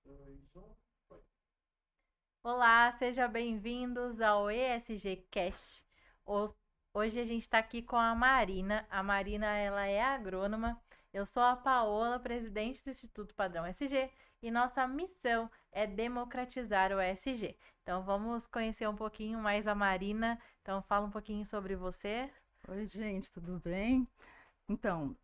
Dois, um, foi. Olá, sejam bem-vindos ao ESG Cast. Ho- Hoje a gente está aqui com a Marina. A Marina, ela é agrônoma. Eu sou a Paola, presidente do Instituto Padrão ESG, e nossa missão é democratizar o ESG. Então vamos conhecer um pouquinho mais a Marina. Então fala um pouquinho sobre você. Oi, gente, tudo bem? Então,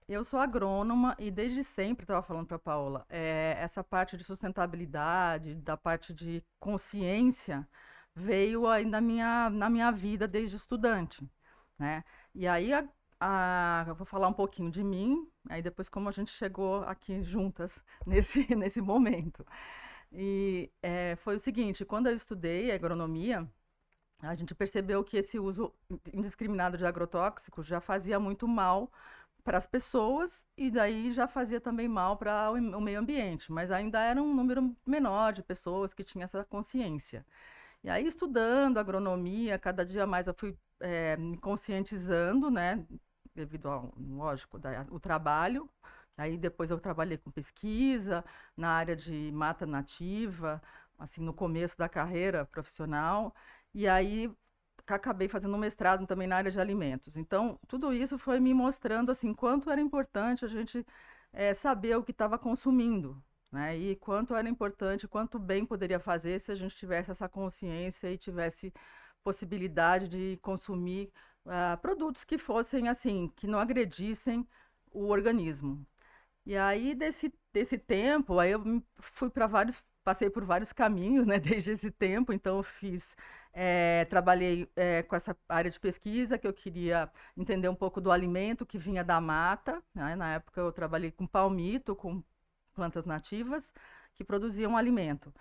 eu sou agrônoma e desde sempre, estava falando para a Paola, essa parte de sustentabilidade, da parte de consciência, veio aí na minha vida desde estudante, né? E aí, eu vou falar um pouquinho de mim, aí depois como a gente chegou aqui juntas nesse momento. E foi o seguinte, quando eu estudei agronomia, a gente percebeu que esse uso indiscriminado de agrotóxicos já fazia muito mal para as pessoas e daí já fazia também mal para o meio ambiente, mas ainda era um número menor de pessoas que tinham essa consciência. E aí, estudando agronomia, cada dia mais eu fui me conscientizando, né, devido ao, lógico, o trabalho. Aí depois eu trabalhei com pesquisa na área de mata nativa, assim, no começo da carreira profissional. E aí acabei fazendo um mestrado também na área de alimentos. Então, tudo isso foi me mostrando assim quanto era importante a gente saber o que estava consumindo, né? E quanto era importante, quanto bem poderia fazer se a gente tivesse essa consciência e tivesse possibilidade de consumir produtos que fossem assim, que não agredissem o organismo. E aí, desse tempo, aí eu fui para vários, passei por vários caminhos, né, desde esse tempo. Então, eu trabalhei com essa área de pesquisa, que eu queria entender um pouco do alimento que vinha da mata, né? Na época, eu trabalhei com palmito, com plantas nativas, que produziam alimento.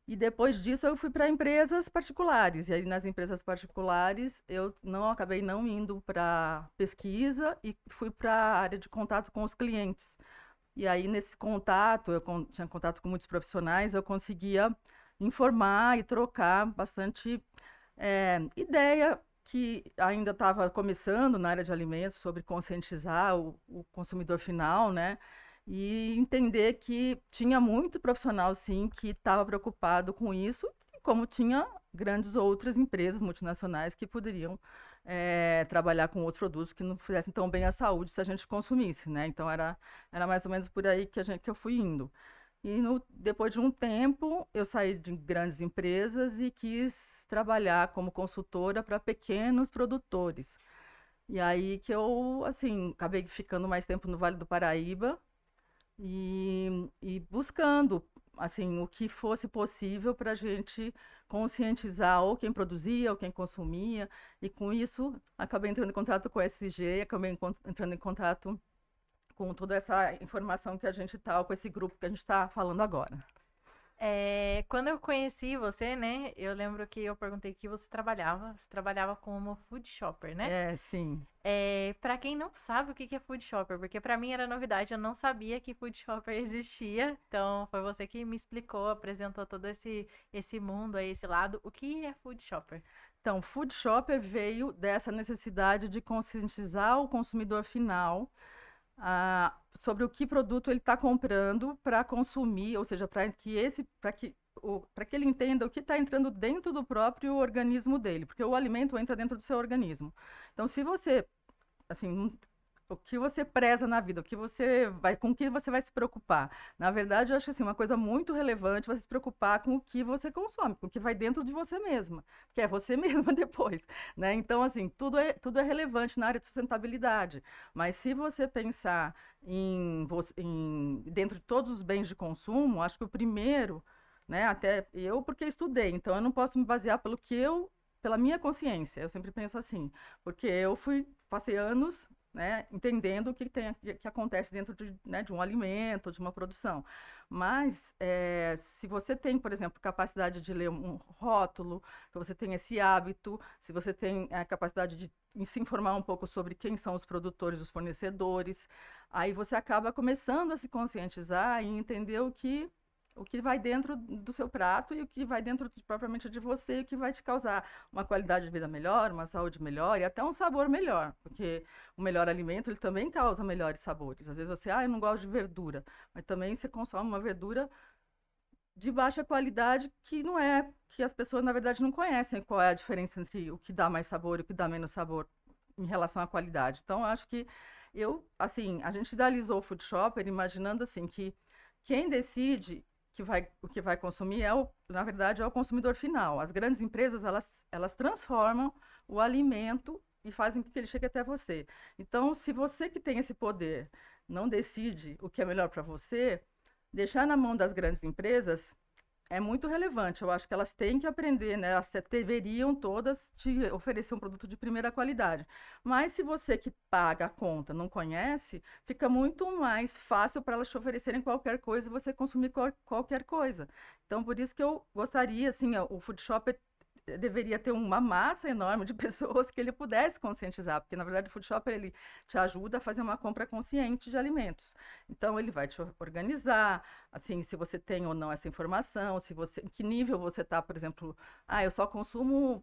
E depois disso, eu fui para empresas particulares. E aí, nas empresas particulares, eu não acabei não indo para pesquisa e fui para a área de contato com os clientes. E aí, nesse contato, tinha contato com muitos profissionais, eu conseguia informar e trocar bastante ideia que ainda estava começando na área de alimentos sobre conscientizar o consumidor final, né? E entender que tinha muito profissional, sim, que estava preocupado com isso, e como tinha grandes outras empresas multinacionais que poderiam trabalhar com outros produtos que não fizessem tão bem à saúde se a gente consumisse, né? Então era mais ou menos por aí que eu fui indo. E depois de um tempo, eu saí de grandes empresas e quis trabalhar como consultora para pequenos produtores. E aí que eu, assim, acabei ficando mais tempo no Vale do Paraíba e buscando, assim, o que fosse possível para a gente conscientizar ou quem produzia ou quem consumia. E com isso, acabei entrando em contato com o SG, acabei entrando em contato com toda essa informação que a gente está, com esse grupo que a gente está falando agora. Quando eu conheci você, né, eu lembro que eu perguntei que você trabalhava. Você trabalhava como food shopper, né? É, sim. Para quem não sabe o que que é food shopper, porque para mim era novidade, eu não sabia que food shopper existia. Então foi você que me explicou, apresentou todo esse mundo aí, esse lado. O que é food shopper? Então, Food Shopper veio dessa necessidade de conscientizar o consumidor final sobre o que produto ele está comprando para consumir, ou seja, para que ele entenda o que está entrando dentro do próprio organismo dele, porque o alimento entra dentro do seu organismo. Então, se você assim, o que você preza na vida, com o que você vai se preocupar. Na verdade, eu acho assim, uma coisa muito relevante você se preocupar com o que você consome, com o que vai dentro de você mesma, que é você mesma depois, né? Então, assim, tudo é relevante na área de sustentabilidade, mas se você pensar dentro de todos os bens de consumo, acho que o primeiro, né, até eu, porque estudei, então eu não posso me basear pela minha consciência, eu sempre penso assim, porque passei anos, né, entendendo que acontece dentro né, de um alimento, de uma produção. Mas se você tem, por exemplo, capacidade de ler um rótulo, se você tem esse hábito, se você tem a capacidade de se informar um pouco sobre quem são os produtores, os fornecedores, aí você acaba começando a se conscientizar e entender o que vai dentro do seu prato e o que vai dentro propriamente de você, e o que vai te causar uma qualidade de vida melhor, uma saúde melhor e até um sabor melhor, porque o melhor alimento ele também causa melhores sabores. Às vezes você, eu não gosto de verdura, mas também você consome uma verdura de baixa qualidade que não é, que as pessoas na verdade não conhecem qual é a diferença entre o que dá mais sabor e o que dá menos sabor em relação à qualidade. Então, eu acho que assim, a gente idealizou o food shopper imaginando assim que quem decide o que vai consumir na verdade, é o consumidor final. As grandes empresas, elas transformam o alimento e fazem com que ele chegue até você. Então, se você que tem esse poder não decide o que é melhor para você, deixar na mão das grandes empresas é muito relevante. Eu acho que elas têm que aprender, né? Elas deveriam todas te oferecer um produto de primeira qualidade. Mas se você que paga a conta não conhece, fica muito mais fácil para elas te oferecerem qualquer coisa e você consumir qualquer coisa. Então, por isso que eu gostaria, assim, o Food Shop deveria ter uma massa enorme de pessoas que ele pudesse conscientizar, porque na verdade o food shopper ele te ajuda a fazer uma compra consciente de alimentos. Então ele vai te organizar, assim, se você tem ou não essa informação, se você, em que nível você está, por exemplo, eu só consumo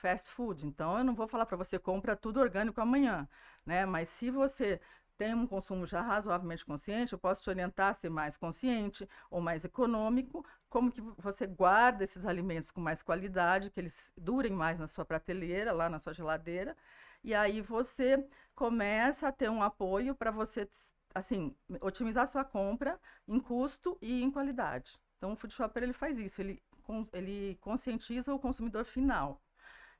fast food, então eu não vou falar para você compra tudo orgânico amanhã, né? Mas se você tem um consumo já razoavelmente consciente, eu posso te orientar a ser mais consciente ou mais econômico, como que você guarda esses alimentos com mais qualidade, que eles durem mais na sua prateleira, lá na sua geladeira, e aí você começa a ter um apoio para você, assim, otimizar sua compra em custo e em qualidade. Então, o Food Shopper, ele faz isso, ele conscientiza o consumidor final.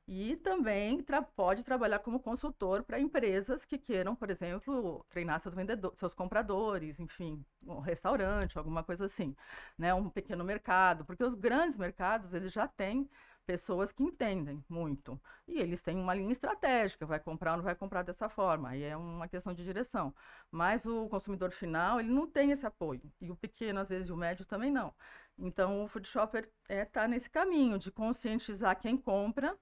E também pode trabalhar como consultor para empresas que queiram, por exemplo, treinar seus vendedores, seus compradores, enfim, um restaurante, alguma coisa assim, né? Um pequeno mercado, porque os grandes mercados, eles já têm pessoas que entendem muito. E eles têm uma linha estratégica, vai comprar ou não vai comprar dessa forma. Aí é uma questão de direção. Mas o consumidor final, ele não tem esse apoio. E o pequeno, às vezes, e o médio também não. Então, o food shopper está nesse caminho de conscientizar quem compra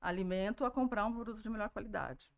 alimento a comprar um produto de melhor qualidade.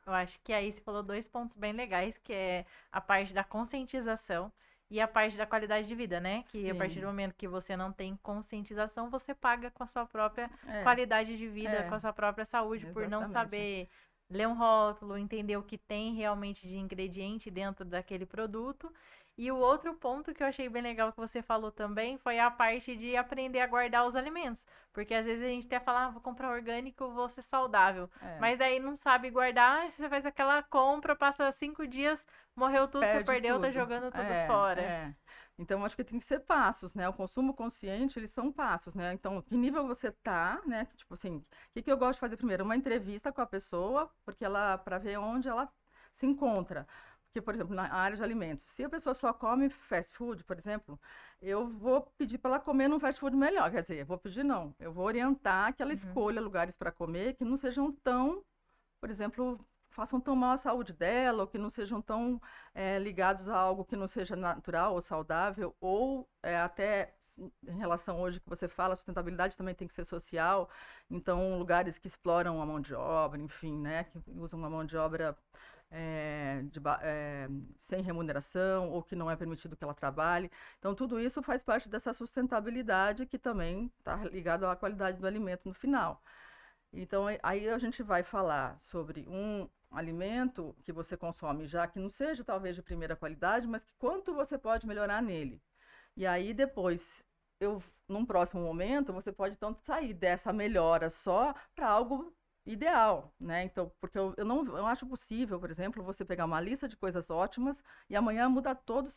Eu acho que aí você falou dois pontos bem legais, que é a parte da conscientização e a parte da qualidade de vida, né? Que a partir do Sim, momento que você não tem conscientização, você paga com a sua própria é, qualidade de vida, com é, a sua própria saúde, por não exatamente. saber ler um rótulo, entender o que tem realmente de ingrediente dentro daquele produto. E o outro ponto que eu achei bem legal que você falou também foi a parte de aprender a guardar os alimentos. Porque às vezes a gente até fala, vou comprar orgânico, vou ser saudável. É, Mas aí não sabe guardar, você faz aquela compra, passa 5 dias, morreu tudo, você perde perdeu, tá tudo. jogando tudo É, fora. é. Então, acho que tem que ser passos, né? O consumo consciente, eles são passos, né? Então, que nível você tá, né? Que, tipo assim, o que que eu gosto de fazer primeiro? Uma entrevista com a pessoa, porque para ver onde ela se encontra. Porque, por exemplo, na área de alimentos, se a pessoa só come fast food, por exemplo, eu vou pedir para ela comer num fast food melhor. Quer dizer, eu vou pedir não. Eu vou orientar que ela Uhum. escolha lugares para comer que não sejam tão, por exemplo, façam tão mal à saúde dela, ou que não sejam tão ligados a algo que não seja natural ou saudável, ou até em relação hoje que você fala, a sustentabilidade também tem que ser social, então lugares que exploram a mão de obra, enfim, né, que usam uma mão de obra sem remuneração, ou que não é permitido que ela trabalhe. Então, tudo isso faz parte dessa sustentabilidade que também está ligado à qualidade do alimento no final. Então, aí a gente vai falar sobre um alimento que você consome já que não seja talvez de primeira qualidade, mas que quanto você pode melhorar nele. E aí depois, num próximo momento, você pode então sair dessa melhora só para algo ideal, né? Então, porque eu não eu acho possível, por exemplo, você pegar uma lista de coisas ótimas e amanhã mudar todo o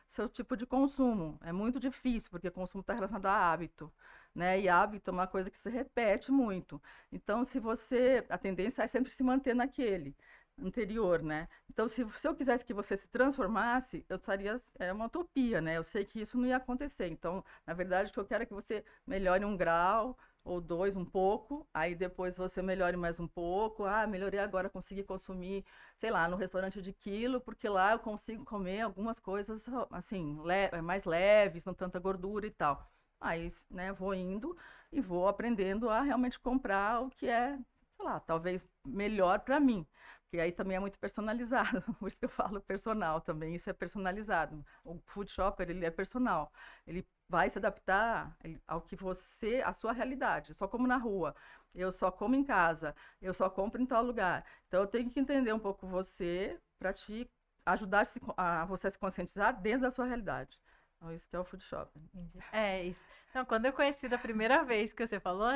seu tipo de consumo. É muito difícil, porque o consumo está relacionado a hábito, né? E hábito é uma coisa que se repete muito. Então, se você, a tendência é sempre se manter naquele anterior, né? Então, se eu quisesse que você se transformasse, eu estaria, era uma utopia, né? Eu sei que isso não ia acontecer. Então, na verdade, o que eu quero é que você melhore um grau ou dois, um pouco, aí depois você melhore mais um pouco. Melhorei agora, consegui consumir, sei lá, no restaurante de quilo, porque lá eu consigo comer algumas coisas, assim, mais leves, não tanta gordura e tal. Aí, né, vou indo e vou aprendendo a realmente comprar o que é, sei lá, talvez melhor para mim. porque aí também é muito personalizado, por isso que eu falo personal também, isso é personalizado. O food shopper, ele é personal, ele vai se adaptar ao que você, a sua realidade. Eu só como na rua, eu só como em casa, eu só compro em tal lugar. Então eu tenho que entender um pouco você para te ajudar a você a se conscientizar dentro da sua realidade. Então, isso que é o food shopping. Entendi. É isso. Então, quando eu conheci da primeira vez que você falou,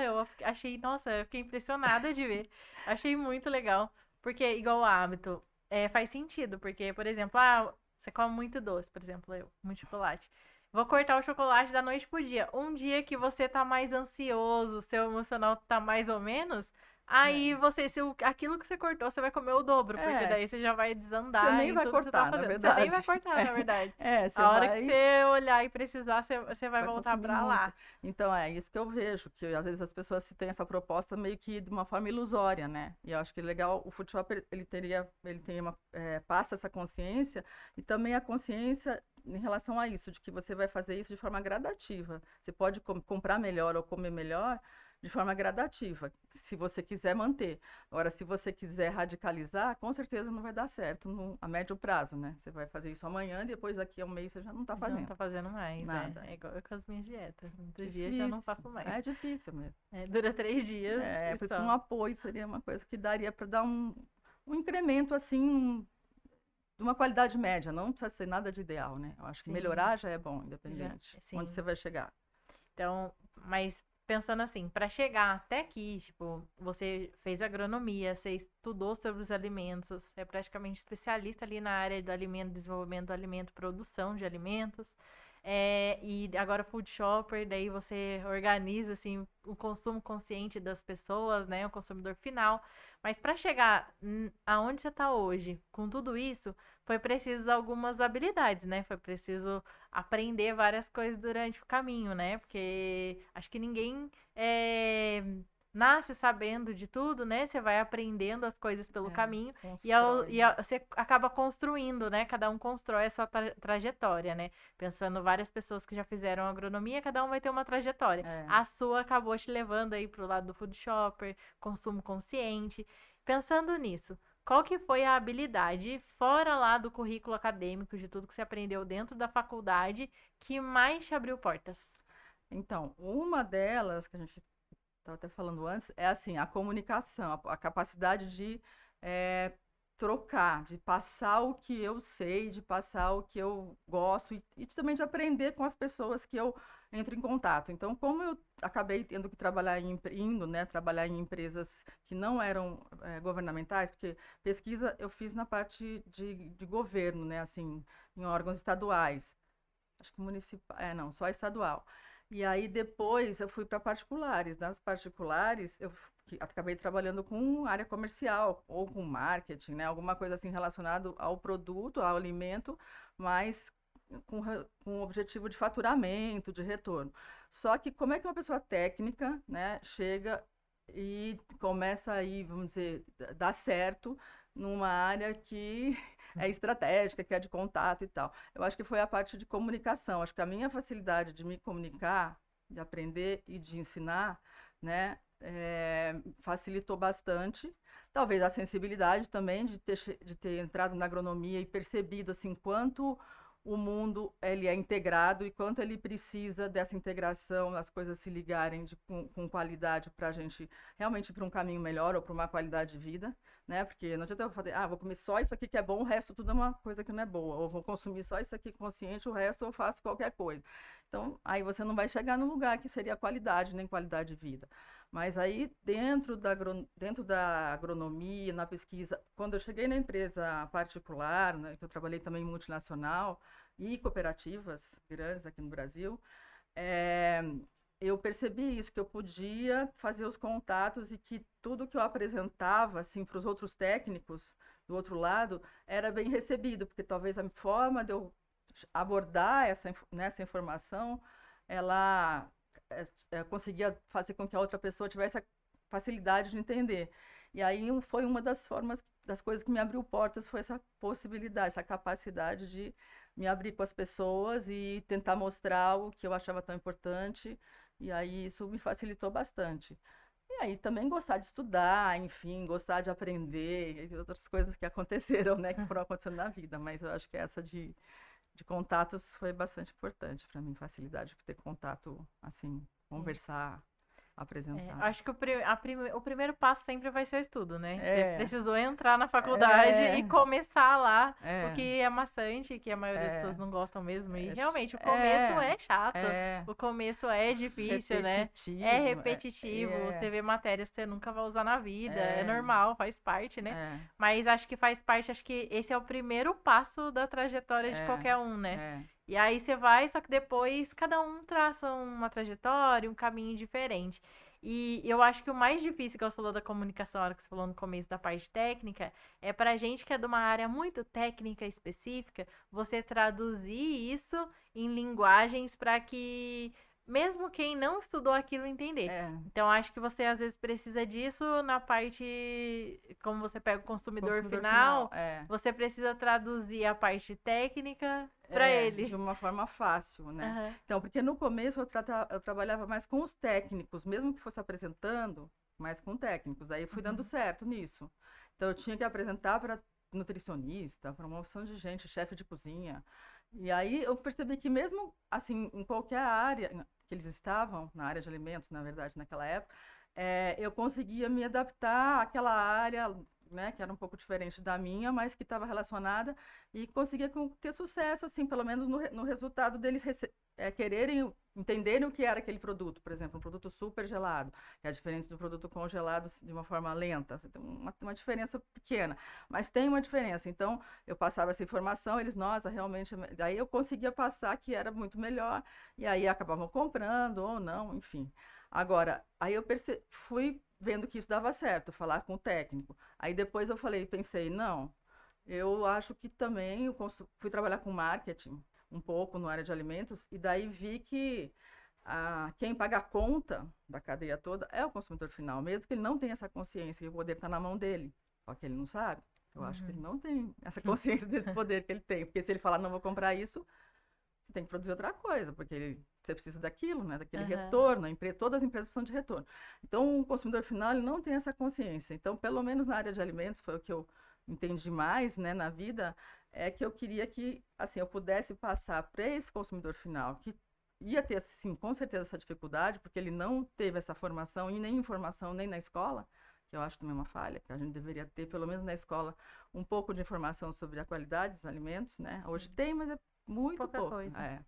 achei, nossa, eu fiquei impressionada de ver. Achei muito legal. Porque, igual o hábito, faz sentido. Porque, por exemplo, você come muito doce, por exemplo, eu, muito chocolate. Vou cortar o chocolate da noite pro dia. Um dia que você tá mais ansioso, seu emocional tá mais ou menos, aí É. você, se aquilo que você cortou, você vai comer o dobro, porque É, daí você já vai você desandar nem em vai tudo que você tá cortar, na fazendo. Você nem vai verdade. cortar, na verdade. Você A hora que vai você olhar e precisar, você vai vai voltar consumir pra muito. lá. Então, é isso que eu vejo, que às vezes as pessoas se têm essa proposta meio que de uma forma ilusória, né? E eu acho que legal, o food shop, ele tem passa essa consciência e também a consciência em relação a isso, de que você vai fazer isso de forma gradativa. Você pode comprar melhor ou comer melhor de forma gradativa, se você quiser manter. Agora, se você quiser radicalizar, com certeza não vai dar certo a médio prazo, né? Você vai fazer isso amanhã e depois daqui a um mês você já não está Já não fazendo tá fazendo mais, nada. é igual eu com as minhas dietas. Muitos dias já não Difícil, faço mais. é difícil mesmo. Dura 3 dias e Por isso que um só. apoio seria uma coisa que daria para dar um incremento assim, de uma qualidade média, não precisa ser nada de ideal, né? Eu acho que Sim, melhorar já é bom, já, independente. Onde você sim. vai chegar? Então, mas pensando assim, para chegar até aqui, tipo, você fez agronomia, você estudou sobre os alimentos, é praticamente especialista ali na área do alimento, desenvolvimento do alimento, produção de alimentos. E agora food shopper, daí você organiza assim o consumo consciente das pessoas, né, o consumidor final. Mas para chegar aonde você está hoje, com tudo isso, foi preciso algumas habilidades, né? Foi preciso aprender várias coisas durante o caminho, né? Porque acho que ninguém nasce sabendo de tudo, né? Você vai aprendendo as coisas pelo caminho Constrói, né? você acaba construindo, né? Cada um constrói a sua trajetória, né? Pensando várias pessoas que já fizeram agronomia, cada um vai ter uma trajetória. É. A sua acabou te levando aí pro lado do food shopper, consumo consciente. Pensando nisso, qual que foi a habilidade, fora lá do currículo acadêmico, de tudo que você aprendeu dentro da faculdade, que mais te abriu portas? Então, uma delas, que a gente estava até falando antes, é assim, a comunicação, a capacidade de trocar, de passar o que eu sei, de passar o que eu gosto e também de aprender com as pessoas que eu entro em contato. Então, como eu acabei tendo que trabalhar né, trabalhar em empresas que não eram governamentais, porque pesquisa eu fiz na parte de governo, né, assim, em órgãos estaduais, acho que municipal, não, só estadual. E aí depois eu fui para particulares. Nas particulares eu acabei trabalhando com área comercial ou com marketing, né? Alguma coisa assim relacionado ao produto, ao alimento, mas com o objetivo de faturamento, de retorno. Só que como é que uma pessoa técnica, né, chega e começa aí, vamos dizer, dar certo numa área que é estratégica, que é de contato e tal. Eu acho que foi a parte de comunicação. Acho que a minha facilidade de me comunicar, de aprender e de ensinar, né, facilitou bastante. Talvez a sensibilidade também de ter entrado na agronomia e percebido assim quanto o mundo ele é integrado e quanto ele precisa dessa integração, as coisas se ligarem com qualidade para a gente realmente ir para um caminho melhor ou para uma qualidade de vida, né? Porque não adianta eu fazer, vou comer só isso aqui que é bom, o resto tudo é uma coisa que não é boa, ou vou consumir só isso aqui consciente, o resto eu faço qualquer coisa. Então, aí você não vai chegar no lugar que seria qualidade, nem qualidade de vida. Mas aí, dentro da agronomia, na pesquisa, quando eu cheguei na empresa particular, né, que eu trabalhei também em multinacional e cooperativas grandes aqui no Brasil, é, eu percebi isso, que eu podia fazer os contatos e que tudo que eu apresentava assim, para os outros técnicos do outro lado era bem recebido, porque talvez a forma de eu abordar nessa informação, ela conseguia fazer com que a outra pessoa tivesse a facilidade de entender. E aí foi uma das formas, das coisas que me abriu portas, foi essa possibilidade, essa capacidade de me abrir com as pessoas e tentar mostrar o que eu achava tão importante. E aí isso me facilitou bastante. E aí também gostar de estudar, enfim, gostar de aprender, e outras coisas que aconteceram, né, que foram acontecendo na vida. Mas eu acho que essa de contatos foi bastante importante para mim, facilidade de ter contato, assim, Sim. conversar, Eu apresentar. acho que o primeiro passo sempre vai ser o estudo, né? Você É, precisou entrar na faculdade e é, começar lá, o é, que é maçante, que a maioria das pessoas é, não gostam mesmo. E realmente o começo é, é chato, é, o começo é difícil, né? É repetitivo, repetitivo, você vê matérias que você nunca vai usar na vida, é é, normal, faz parte, né? é, Mas acho que faz parte, acho que esse é o primeiro passo da trajetória de é, qualquer um, né? é, E aí você vai, só que depois cada um traça uma trajetória, um caminho diferente. E eu acho que o mais difícil que você falou da comunicação, a hora que você falou no começo da parte técnica, é pra gente que é de uma área muito técnica específica, você traduzir isso em linguagens para que mesmo quem não estudou aquilo entender. é, Então acho que você às vezes precisa disso na parte, como você pega o consumidor consumidor final, final, você precisa traduzir a parte técnica para de ele. uma forma fácil, né? Aham. Então, porque no começo eu trabalhava mais com os técnicos, mesmo que fosse apresentando, mais com técnicos. Daí eu fui dando Uhum. certo nisso. Então, eu tinha que apresentar para nutricionista, para uma opção de gente, chefe de cozinha. E aí eu percebi que mesmo assim, em qualquer área que eles estavam, na área de alimentos, na verdade, naquela época, eu conseguia me adaptar àquela área, né, que era um pouco diferente da minha, mas que estava relacionada e conseguia ter sucesso, assim, pelo menos no resultado deles quererem, entenderem o que era aquele produto, por exemplo, um produto super gelado, que é diferente do produto congelado de uma forma lenta, assim, tem uma diferença pequena, mas tem uma diferença. Então, eu passava essa informação, eles, nossa, realmente, daí eu conseguia passar que era muito melhor, e aí acabavam comprando ou não, enfim. Agora, aí eu fui vendo que isso dava certo, falar com o técnico. Aí depois eu falei, pensei, não, eu acho que também fui trabalhar com marketing um pouco na área de alimentos e daí vi que quem paga a conta da cadeia toda é o consumidor final, mesmo que ele não tenha essa consciência que o poder está na mão dele, só que ele não sabe. Eu acho que ele Uhum. não tem essa consciência desse poder que ele tem, porque se ele falar não vou comprar isso, você tem que produzir outra coisa, porque você precisa daquilo, né, daquele Aham. retorno. Todas as empresas precisam de retorno. Então, o consumidor final ele não tem essa consciência. Então, pelo menos na área de alimentos, foi o que eu entendi mais, né, na vida, é que eu queria que, assim, eu pudesse passar para esse consumidor final, que ia ter, sim, com certeza essa dificuldade, porque ele não teve essa formação e nem informação nem na escola, que eu acho também uma falha, que a gente deveria ter, pelo menos na escola, um pouco de informação sobre a qualidade dos alimentos, né? Hoje Sim. tem, mas é muito Pouca pouco. coisa.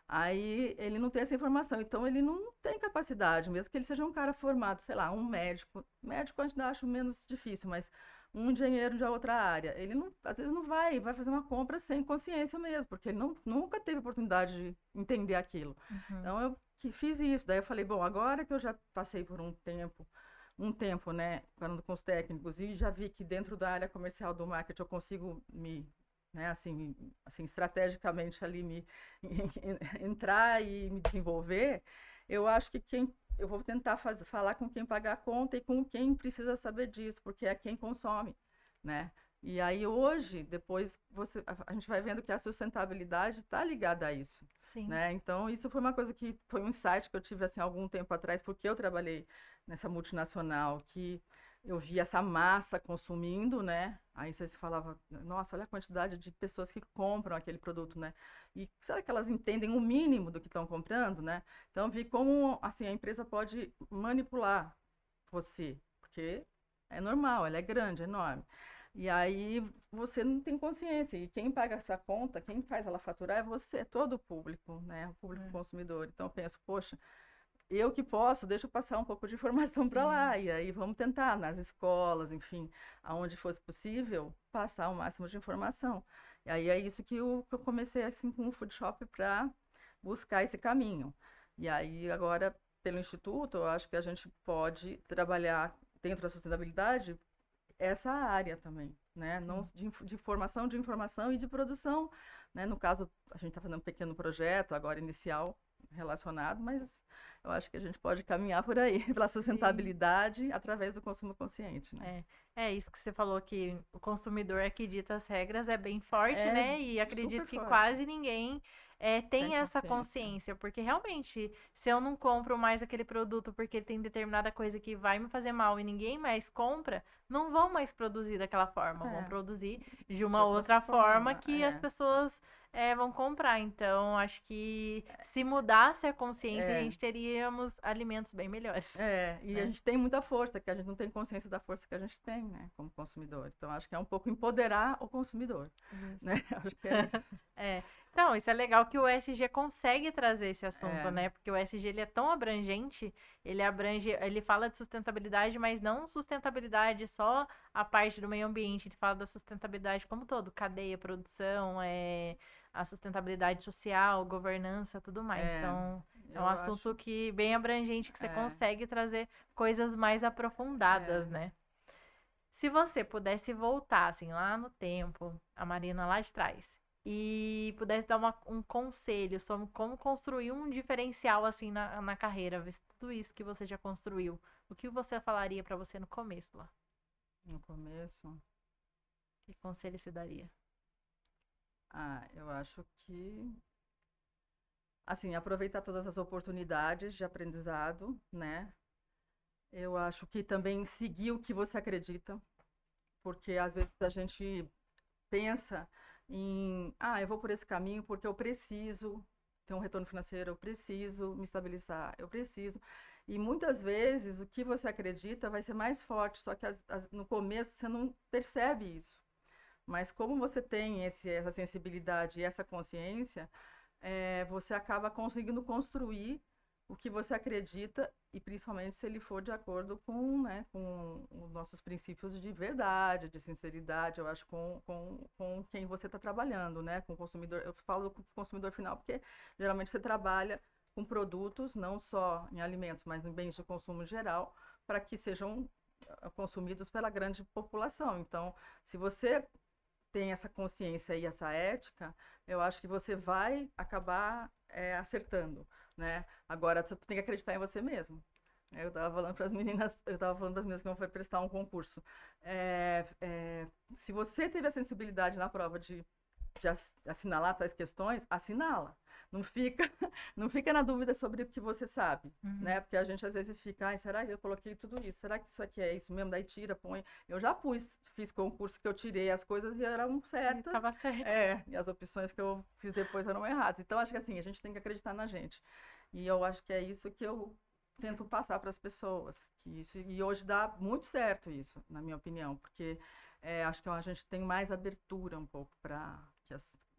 Aí ele não tem essa informação, então ele não tem capacidade, mesmo que ele seja um cara formado, sei lá, um médico. Médico eu ainda acho menos difícil, mas um engenheiro de outra área, ele não, às vezes não vai fazer uma compra sem consciência mesmo, porque ele nunca teve oportunidade de entender aquilo. Uhum. Então eu que fiz isso, daí eu falei, bom, agora que eu já passei por um tempo, né, falando com os técnicos e já vi que dentro da área comercial do marketing eu consigo né, assim, estrategicamente ali entrar e me desenvolver, eu acho que eu vou tentar falar com quem pagar a conta e com quem precisa saber disso, porque é quem consome, né? E aí hoje, depois a gente vai vendo que a sustentabilidade está ligada a isso, Sim. né? Então isso foi uma coisa que foi um insight que eu tive assim algum tempo atrás, porque eu trabalhei nessa multinacional que eu vi essa massa consumindo, né? Aí você falava, nossa, olha a quantidade de pessoas que compram aquele produto, né? E será que elas entendem o mínimo do que estão comprando, né? Então, vi como assim a empresa pode manipular você, porque é normal, ela é grande, é enorme. E aí você não tem consciência. E quem paga essa conta, quem faz ela faturar é você, é todo o público, né? O público É. consumidor. Então eu penso, poxa, eu que posso, deixa eu passar um pouco de informação para Sim. lá. E aí vamos tentar, nas escolas, enfim, aonde fosse possível, passar o máximo de informação. E aí é isso que eu comecei assim com o Food Shop para buscar esse caminho. E aí agora, pelo Instituto, eu acho que a gente pode trabalhar dentro da sustentabilidade essa área também, né? Não Sim. de formação, de informação e de produção, né? No caso, a gente está fazendo um pequeno projeto agora inicial relacionado, mas eu acho que a gente pode caminhar por aí pela Sim. sustentabilidade através do consumo consciente, né? É, é isso que você falou que o consumidor é que dita as regras, é bem forte, É né? E acredito super que forte. quase ninguém Tem tem essa consciência. consciência, porque realmente, se eu não compro mais aquele produto porque ele tem determinada coisa que vai me fazer mal e ninguém mais compra, não vão mais produzir daquela forma, vão É, produzir de de uma outra outra forma forma, que as pessoas vão comprar. Então, acho que se mudasse a consciência, a é. gente teríamos alimentos bem melhores, E a né? gente tem muita força, que a gente não tem consciência da força que a gente tem, né, como consumidor. Então, acho que é um pouco empoderar o consumidor, Isso. né? Acho que é isso. É. Então, isso é legal que o ESG consegue trazer esse assunto, É, né? Porque o ESG ele é tão abrangente, ele abrange, ele fala de sustentabilidade, mas não sustentabilidade só a parte do meio ambiente, ele fala da sustentabilidade como todo, cadeia, produção, a sustentabilidade social, governança, tudo mais. é, Então, é um eu assunto acho, que bem abrangente que você é, consegue trazer coisas mais aprofundadas, é, né? Se você pudesse voltar, assim, lá no tempo, a Marina lá de trás, e pudesse dar um conselho sobre como construir um diferencial, assim, na carreira, ver se tudo isso que você já construiu, o que você falaria pra você no começo lá? no começo, Que conselho você daria? eu acho que, assim, aproveitar todas as oportunidades de aprendizado, né? Eu acho que também seguir o que você acredita, porque às vezes a gente pensa em, eu vou por esse caminho porque eu preciso ter um retorno financeiro, eu preciso me estabilizar, eu preciso. E muitas vezes o que você acredita vai ser mais forte, só que no começo você não percebe isso. Mas como você tem essa sensibilidade e essa consciência, você acaba conseguindo construir o que você acredita e principalmente se ele for de acordo com, né, com os nossos princípios de verdade, de sinceridade, eu acho, com quem você está trabalhando, né, com o consumidor. Eu falo com o consumidor final porque geralmente você trabalha com produtos, não só em alimentos, mas em bens de consumo geral, para que sejam consumidos pela grande população. Então, se você tem essa consciência e essa ética, eu acho que você vai acabar acertando, né? Agora, você tem que acreditar em você mesmo. Eu estava falando para as meninas, eu estava falando para as meninas que vão prestar um concurso. Se você teve a sensibilidade na prova de assinalar tais questões, assinala. Não fica, não fica na dúvida sobre o que você sabe, Uhum. né? Porque a gente às vezes fica, será que eu coloquei tudo isso? Será que isso aqui é isso mesmo? Daí tira, põe. Eu já fiz concurso que eu tirei as coisas e eram E certas, tava certo. e as opções que eu fiz depois eram erradas. Então acho que assim, a gente tem que acreditar na gente. E eu acho que é isso que eu tento passar para as pessoas, que isso e hoje dá muito certo isso, na minha opinião, porque acho que a gente tem mais abertura um pouco para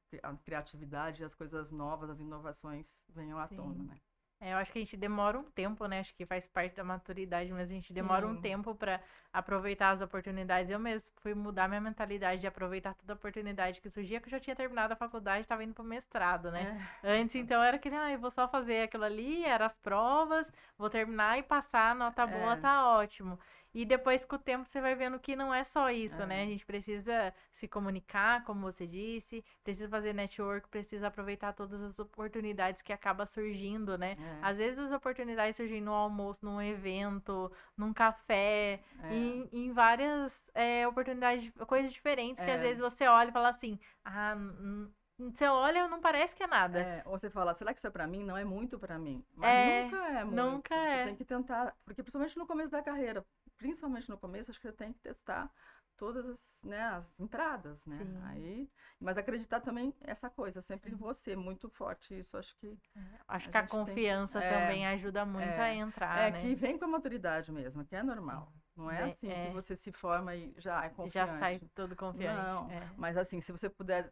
que a criatividade, as coisas novas, as inovações venham à tona, Sim. né? Eu acho que a gente demora um tempo, né? Acho que faz parte da maturidade, mas a gente demora um Sim, tempo pra aproveitar as oportunidades. Eu mesmo fui mudar minha mentalidade de aproveitar toda a oportunidade que surgia, que eu já tinha terminado a faculdade, estava indo pro mestrado, né? é, Antes, então, era aquele, eu vou só fazer aquilo ali, era as provas, vou terminar e passar, nota boa, é, tá ótimo. E depois, com o tempo, você vai vendo que não é só isso, né? A é, gente precisa se comunicar, como você disse, precisa fazer network, precisa aproveitar todas as oportunidades que acaba surgindo, né? é, Às vezes as oportunidades surgem no almoço, num evento, num café, é, em várias oportunidades, coisas diferentes que às é, vezes você olha e fala assim, você olha, não parece que é nada. ou você fala, será que isso é para mim? Não é muito para mim, mas É, nunca é nunca muito. Você tem é. que tentar, porque principalmente no começo da carreira, principalmente no começo, acho que você tem que testar todas as, né, as entradas, né? Sim, Aí, mas acreditar também essa coisa, sempre em sim. você, muito forte. Isso acho que Acho a que a gente tem que. confiança também ajuda muito a entrar, É né? que vem com a maturidade mesmo, que é Sim. normal. Não é assim que você se forma e já é Já sai confiante. todo confiante. Não, É. mas assim, se você puder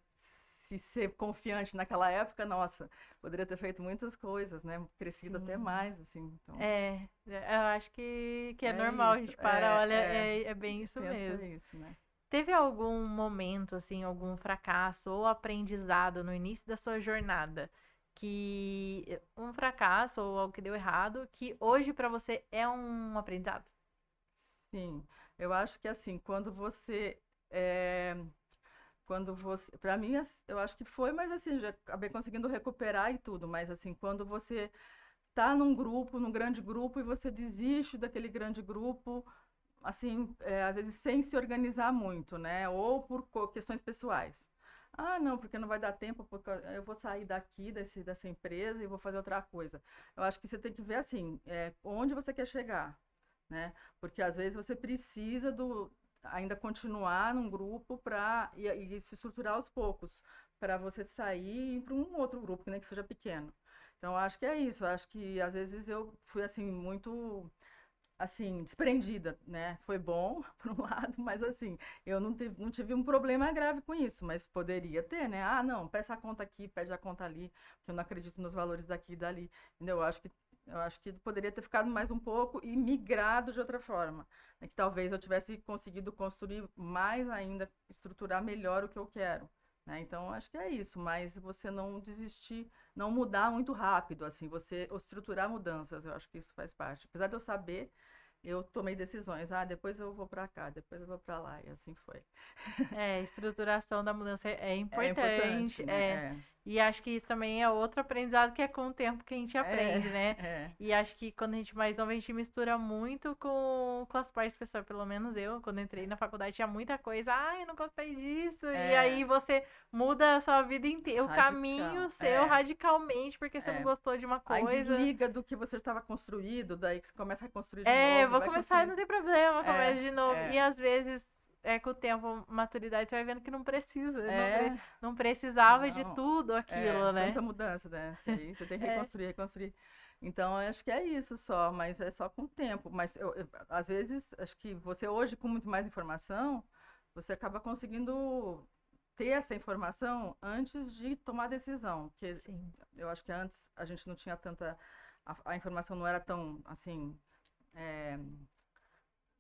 se ser confiante naquela época, nossa, poderia ter feito muitas coisas, né? Crescido até Sim. mais, assim. Então, Eu acho que é é normal, a isso. gente para, olha, é bem isso Pensa mesmo. isso, né? Teve algum momento, assim, algum fracasso ou aprendizado no início da sua jornada que um fracasso ou algo que deu errado, que hoje pra você é um aprendizado? Sim, eu acho que assim, é, quando você, para mim, eu acho que foi, mas assim, já acabei conseguindo recuperar e tudo, mas assim, quando você tá num grupo, num grande grupo, e você desiste daquele grande grupo, assim, às vezes sem se organizar muito, né? Ou por questões pessoais. Ah, não, porque não vai dar tempo, porque eu vou sair daqui, dessa empresa e vou fazer outra coisa. Eu acho que você tem que ver assim, onde você quer chegar, né? Porque às vezes você precisa ainda continuar num grupo e se estruturar aos poucos, para você sair e ir para um outro grupo, que nem que seja pequeno. Então, eu acho que é isso. Eu acho que às vezes eu fui assim muito assim, desprendida, né? Foi bom por um lado, mas assim, eu não tive um problema grave com isso, mas poderia ter, né? Ah, não, peça a conta aqui, pede a conta ali, porque eu não acredito nos valores daqui e dali. Entendeu? Eu acho que poderia ter ficado mais um pouco e migrado de outra forma, né? Que talvez eu tivesse conseguido construir mais ainda, estruturar melhor o que eu quero. Né? Então, acho que é isso, mas você não desistir, não mudar muito rápido, assim, você estruturar mudanças, eu acho que isso faz parte. Apesar de eu saber, eu tomei decisões. Ah, depois eu vou para cá, depois eu vou para lá, e assim foi. Estruturação da mudança é É importante, importante, né? e acho que isso também é outro aprendizado que é com o tempo que a gente É, aprende, né? é, E acho que quando a gente mais nova, a gente mistura muito com as partes pessoais, pelo menos eu, quando entrei na faculdade, tinha muita coisa, eu não gostei disso, e aí é, você muda a sua vida inteira, o caminho radical, seu radicalmente, porque você não é. gostou de uma Aí coisa. desliga do que você estava construído, daí que você começa a reconstruir de novo, Vou vai começar, construir. não tem problema, É, começa de novo. E é, às vezes, com o tempo, maturidade, você vai vendo que não precisa, é, não precisava de não, tudo aquilo, tanta né? mudança, né? Que aí você tem que É, reconstruir, reconstruir. Então, eu acho que é isso só, mas é só com o tempo. Mas às vezes, acho que você hoje, com muito mais informação, você acaba conseguindo ter essa informação antes de tomar decisão. Porque sim. eu acho que antes a gente não tinha tanta. A informação não era tão, assim. é,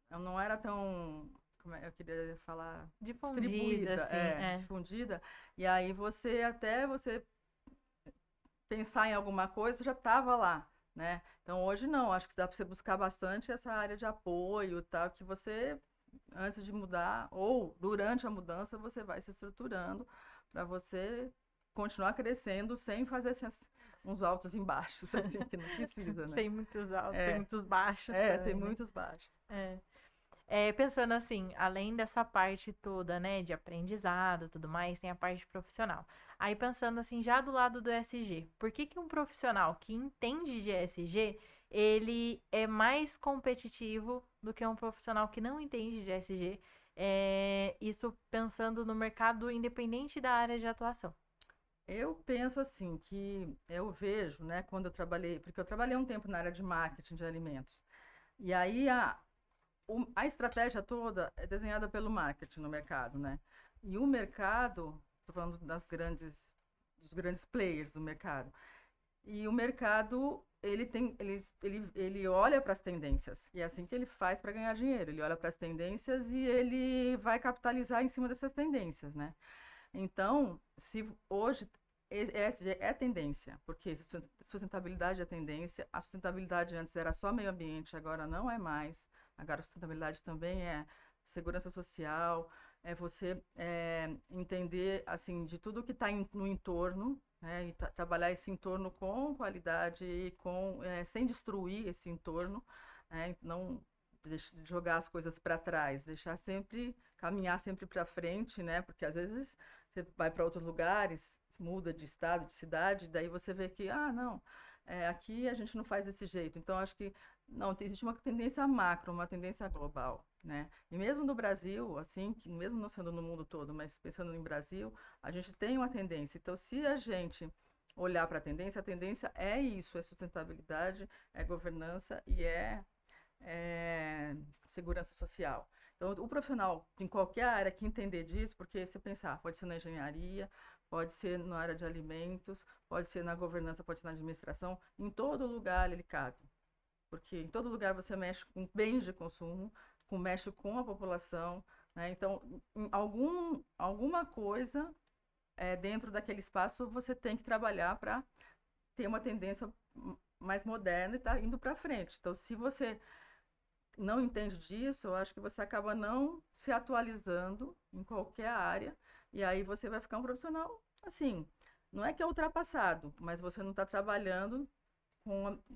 não era tão. Como eu queria falar? Difundida, Distribuída, assim, difundida. E aí até você pensar em alguma coisa, já estava lá, né? Então hoje não, acho que dá para você buscar bastante essa área de apoio, tal, que você antes de mudar ou durante a mudança você vai se estruturando para você continuar crescendo sem fazer uns altos e baixos assim que não precisa, né? sem muitos altos, sem É, muitos baixos sem também, né? muitos baixos. É. Pensando assim, além dessa parte toda, né, de aprendizado e tudo mais, tem a parte profissional. Aí pensando assim, já do lado do ESG, por que que um profissional que entende de ESG, ele é mais competitivo do que um profissional que não entende de ESG? Isso pensando no mercado independente da área de atuação. Eu penso assim que eu vejo, né, quando eu trabalhei, porque eu trabalhei um tempo na área de marketing de alimentos. E aí a estratégia toda é desenhada pelo marketing no mercado, né? E o mercado, estou falando dos grandes players do mercado. E o mercado, ele olha para as tendências. E é assim que ele faz para ganhar dinheiro. Ele olha para as tendências e ele vai capitalizar em cima dessas tendências, né? Então, se hoje ESG é tendência, porque sustentabilidade é tendência, a sustentabilidade antes era só meio ambiente, agora não é mais. Agora a sustentabilidade também é segurança social, é você entender assim de tudo que está no entorno, né, e trabalhar esse entorno com qualidade e sem destruir esse entorno, né, não jogar as coisas para trás, deixar sempre caminhar sempre para frente, né? Porque às vezes você vai para outros lugares, muda de estado, de cidade, daí você vê que, não, aqui a gente não faz desse jeito. Então, acho que não, existe uma tendência macro, uma tendência global, né? E mesmo no Brasil, assim, que mesmo não sendo no mundo todo, mas pensando no Brasil, a gente tem uma tendência. Então, se a gente olhar para a tendência é isso, é sustentabilidade, é governança e segurança social. Então, o profissional em qualquer área que entender disso, porque você pensar, pode ser na engenharia, pode ser na área de alimentos, pode ser na governança, pode ser na administração, em todo lugar ele cabe. Porque em todo lugar você mexe com bens de consumo, mexe com a população, né? Então, alguma coisa dentro daquele espaço você tem que trabalhar para ter uma tendência mais moderna e estar indo para frente. Então, se você não entende disso, eu acho que você acaba não se atualizando em qualquer área, e aí você vai ficar um profissional, assim, não é que é ultrapassado, mas você não está trabalhando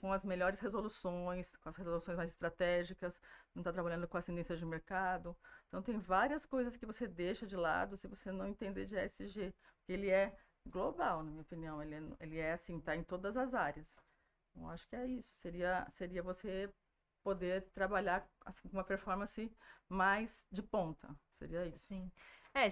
com as melhores resoluções, com as resoluções mais estratégicas, não está trabalhando com as tendências de mercado. Então, tem várias coisas que você deixa de lado se você não entender de ESG, porque ele é global, na minha opinião, ele é assim, tá em todas as áreas. Eu acho que é isso, seria você poder trabalhar assim, com uma performance mais de ponta, seria isso. Sim.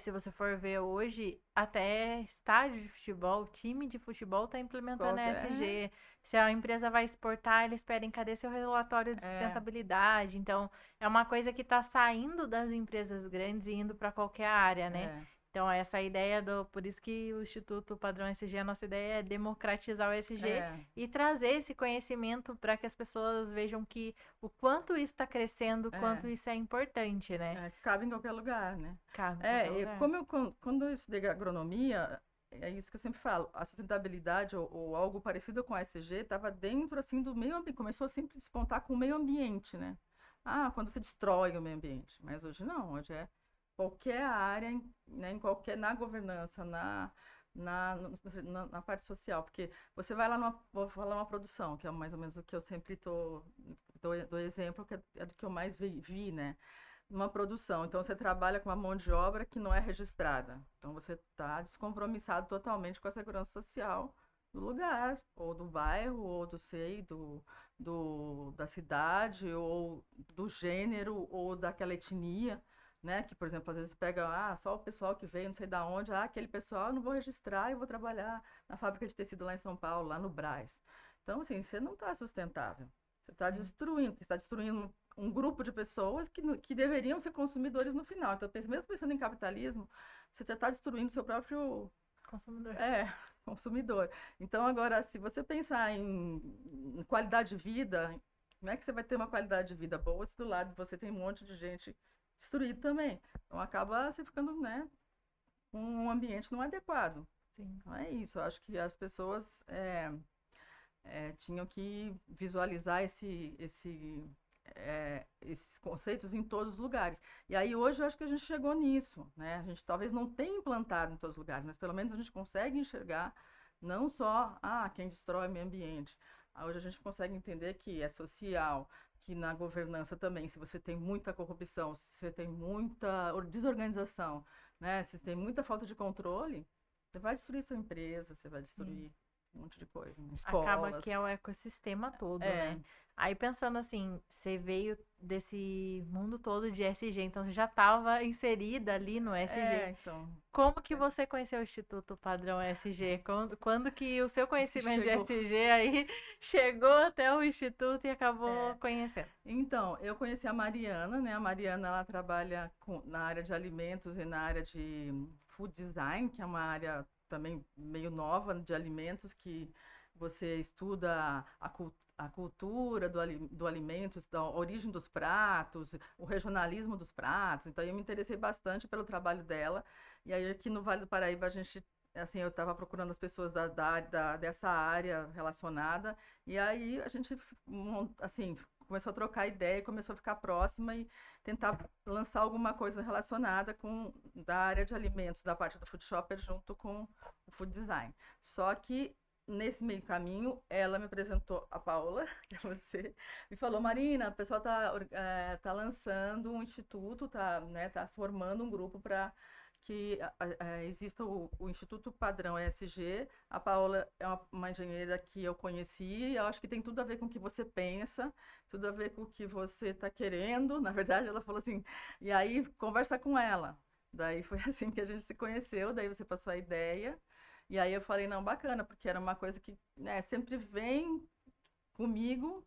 Se você for ver hoje, até estádio de futebol, time de futebol está implementando a Qualquer, ESG. Se a empresa vai exportar, eles pedem cadê seu relatório de é, sustentabilidade. Então, é uma coisa que está saindo das empresas grandes e indo para qualquer área, né? é, Então, essa ideia por isso que o Instituto Padrão ESG, a nossa ideia é democratizar o ESG é, e trazer esse conhecimento para que as pessoas vejam que o quanto isso está crescendo, o quanto é. isso é importante, né? Cabe em qualquer lugar, né? Cabe em qualquer lugar. Quando eu estudei agronomia, é isso que eu sempre falo, a sustentabilidade ou algo parecido com a ESG estava dentro assim do meio ambiente, começou sempre a despontar com o meio ambiente, né? Ah, quando você destrói o meio ambiente, mas hoje não, hoje é qualquer área, né, na governança, na parte social, porque você vai lá vou falar uma produção, que é mais ou menos o que eu sempre dou exemplo, que é do que eu mais vi, né? Numa produção. Então, você trabalha com uma mão de obra que não é registrada. Então, você está descompromissado totalmente com a segurança social do lugar, ou do bairro, ou da cidade, ou do gênero, ou daquela etnia, né? Que, por exemplo, às vezes pega, só o pessoal que veio, não sei da onde, aquele pessoal eu não vou registrar, eu vou trabalhar na fábrica de tecido lá em São Paulo, lá no Brás. Então, assim, você não está sustentável. Você está Sim. destruindo, você está destruindo um grupo de pessoas que deveriam ser consumidores no final. Então, mesmo pensando em capitalismo, você já está destruindo seu próprio Consumidor. consumidor. Então, agora, se você pensar em qualidade de vida, como é que você vai ter uma qualidade de vida boa se do lado de você tem um monte de gente destruída também? Então, acaba você ficando, né, com um ambiente não adequado. Sim. Então, é isso. Eu acho que as pessoas tinham que visualizar esses conceitos em todos os lugares. E aí hoje eu acho que a gente chegou nisso, né? A gente talvez não tenha implantado em todos os lugares, mas pelo menos a gente consegue enxergar não só quem destrói o meio ambiente. Hoje a gente consegue entender que é social, que na governança também, se você tem muita corrupção, se você tem muita desorganização, né? Se tem muita falta de controle, você vai destruir sua empresa, você vai Sim. destruir um monte de coisa, né? Acaba Escolas. que é o ecossistema todo, É, né? Aí pensando assim, você veio desse mundo todo de SG, então você já estava inserida ali no SG. então, Como que você conheceu o Instituto Padrão SG? Quando que o seu conhecimento de chegou. SG aí chegou até o Instituto e acabou É. conhecendo? Então, eu conheci a Mariana, né? A Mariana, ela trabalha na área de alimentos e na área de food design, que é uma área também meio nova de alimentos, que você estuda a cultura do alimento, da origem dos pratos, o regionalismo dos pratos. Então, eu me interessei bastante pelo trabalho dela. E aí, aqui no Vale do Paraíba, a gente, assim, eu estava procurando as pessoas dessa área relacionada. E aí, a gente, assim, começou a trocar ideia, começou a ficar próxima e tentar lançar alguma coisa relacionada com da área de alimentos, da parte do food shopper junto com o food design. Só que nesse meio caminho, ela me apresentou a Paula, que é você, e falou: Marina, o pessoal tá lançando um instituto, tá formando um grupo para que exista o Instituto Padrão ESG. A Paola é uma engenheira que eu conheci, eu acho que tem tudo a ver com o que você pensa, tudo a ver com o que você está querendo. Na verdade, ela falou assim, e aí conversa com ela. Daí foi assim que a gente se conheceu, daí você passou a ideia, e aí eu falei, não, bacana, porque era uma coisa que, né, sempre vem comigo,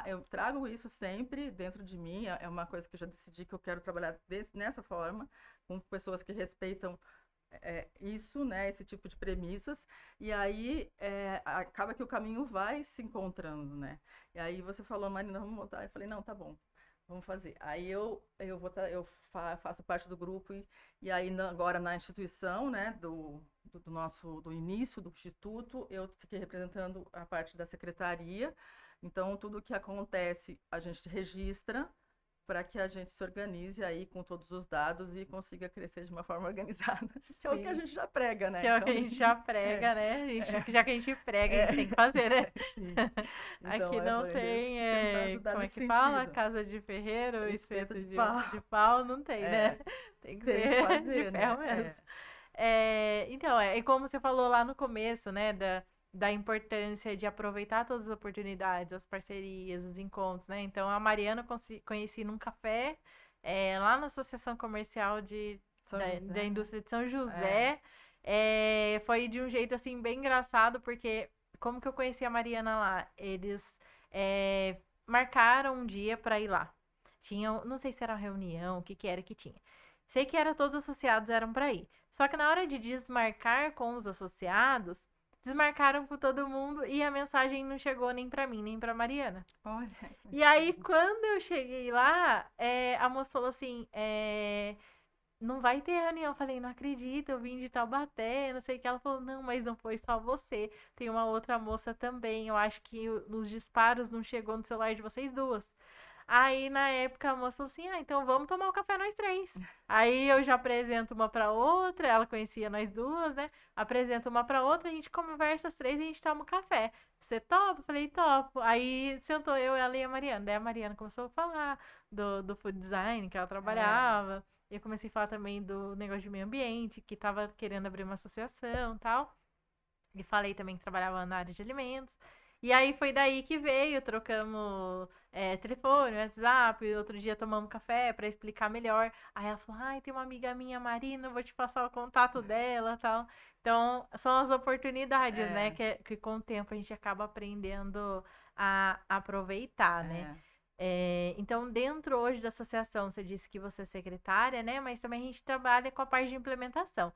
eu trago isso sempre dentro de mim, é uma coisa que eu já decidi que eu quero trabalhar nessa forma, com pessoas que respeitam isso, né, esse tipo de premissas, e aí acaba que o caminho vai se encontrando, né? E aí você falou, Marina, vamos montar. Eu falei, não, tá bom, vamos fazer. Aí faço parte do grupo e aí agora na instituição, né, do início do instituto, eu fiquei representando a parte da secretaria. Então, tudo que acontece, a gente registra para que a gente se organize aí com todos os dados e consiga crescer de uma forma organizada. Que é o que a Sim. gente já prega, Que né? é o que Então, a gente já é, prega, né? é, Já que a gente prega, a gente tem é, que fazer, né? sim. Então, Aqui eu não falei, deixa tem, eu tentar ajudar como é nesse que fala? sentido. Casa de ferreiro, Espeto espeto de de pau. pau, não tem, né? É, Tem que tem que ser de fazer, ferro né? mesmo. Então, e como você falou lá no começo, né, da importância de aproveitar todas as oportunidades, as parcerias, os encontros, né? Então, a Mariana eu conheci num café, lá na Associação Comercial São da José, né? Indústria de São É, José. Foi de um jeito, assim, bem engraçado, porque como que eu conheci a Mariana lá? Eles marcaram um dia para ir lá. Tinham, não sei se era uma reunião, o que que era que tinha. Sei que era todos os associados eram para ir. Só que na hora de desmarcar com os associados, desmarcaram com todo mundo e a mensagem não chegou nem para mim, nem para Mariana. olha, E aí, coincidência. quando eu cheguei lá, a moça falou assim: não vai ter reunião. Eu falei: não acredito, eu vim de Taubaté, não sei o que. Ela falou: não, mas não foi só você. Tem uma outra moça também. Eu acho que nos disparos não chegou no celular de vocês duas. Aí, na época, a moça falou assim: ah, então vamos tomar um café nós três. Aí eu já apresento uma pra outra, ela conhecia nós duas, né? Apresento uma pra outra, a gente conversa as três e a gente toma um café. Você topa? Eu falei, topo. Aí sentou eu, ela e a Mariana. Daí a Mariana começou a falar do food design que ela É, trabalhava. Eu comecei a falar também do negócio de meio ambiente, que tava querendo abrir uma associação e tal. E falei também que trabalhava na área de alimentos. E aí foi daí que veio, trocamos telefone, WhatsApp, outro dia tomamos café para explicar melhor. Aí ela falou, ai, tem uma amiga minha, Marina, vou te passar o contato dela e tal. Então, são as oportunidades, né, é, que com o tempo a gente acaba aprendendo a aproveitar, né? é, Então, dentro hoje da associação, você disse que você é secretária, né? Mas também a gente trabalha com a parte de implementação.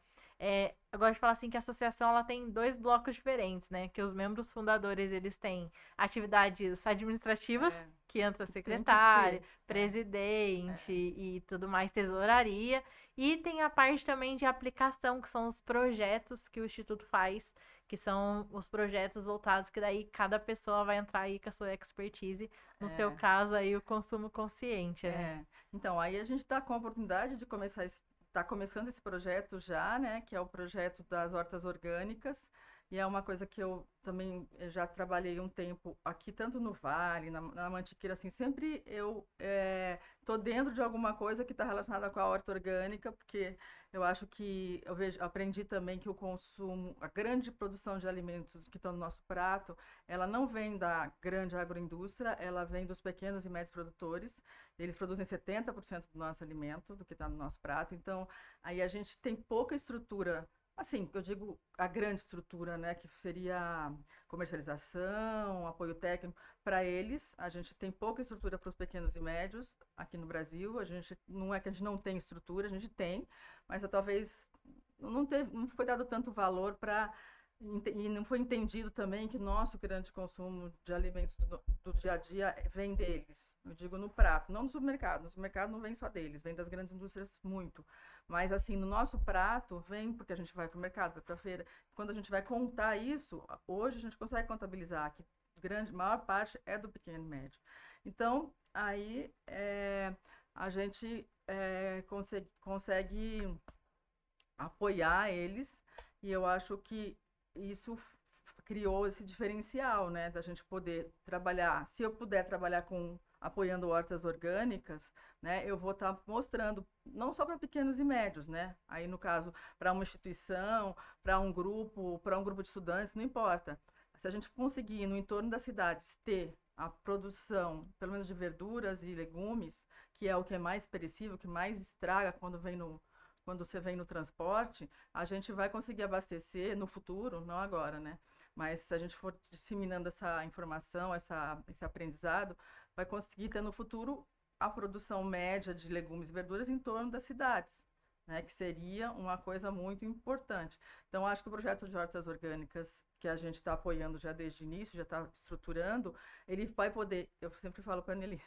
Eu gosto de falar assim que a associação ela tem dois blocos diferentes, né? Que os membros fundadores eles têm atividades administrativas, é. que entra Que tem que secretária, ter. presidente É, e tudo mais, tesouraria. E tem a parte também de aplicação, que são os projetos que o Instituto faz, que são os projetos voltados que daí cada pessoa vai entrar aí com a sua expertise. No seu é, caso aí, o consumo consciente, né? é. Então, aí a gente está com a oportunidade de começar, está começando esse projeto já, né? Que é o projeto das hortas orgânicas. E é uma coisa que eu também já trabalhei um tempo aqui, tanto no Vale, na Mantiqueira, assim, sempre eu tô dentro de alguma coisa que está relacionada com a horta orgânica, porque eu acho que eu vejo, aprendi também que o consumo, a grande produção de alimentos que estão no nosso prato, ela não vem da grande agroindústria, ela vem dos pequenos e médios produtores. Eles produzem 70% do nosso alimento, do que está no nosso prato. Então, aí a gente tem pouca estrutura, assim, eu digo a grande estrutura, né, que seria comercialização, apoio técnico. Para eles, a gente tem pouca estrutura para os pequenos e médios aqui no Brasil. A gente não é que a gente não tem estrutura, a gente tem, mas talvez não foi dado tanto valor para e não foi entendido também que nosso grande consumo de alimentos do dia a dia vem deles. Eu digo no prato, não no supermercado. No supermercado não vem só deles, vem das grandes indústrias muito. Mas assim, no nosso prato vem porque a gente vai para o mercado, vai para a feira. Quando a gente vai contar isso, hoje a gente consegue contabilizar que maior parte é do pequeno e médio. Então, aí a gente consegue apoiar eles e eu acho que isso criou esse diferencial, né, da gente poder trabalhar. Se eu puder trabalhar com apoiando hortas orgânicas, né, eu vou estar mostrando não só para pequenos e médios, né, aí no caso para uma instituição, para um grupo de estudantes, não importa. Se a gente conseguir no entorno das cidades ter a produção, pelo menos de verduras e legumes, que é o que é mais perecível, que mais estraga quando você vem no transporte, a gente vai conseguir abastecer no futuro, não agora, né? Mas se a gente for disseminando essa informação, esse aprendizado, vai conseguir ter no futuro a produção média de legumes e verduras em torno das cidades, né? Que seria uma coisa muito importante. Então, acho que o projeto de hortas orgânicas que a gente está apoiando já desde o início, já está estruturando, ele vai poder, eu sempre falo para a Annelise,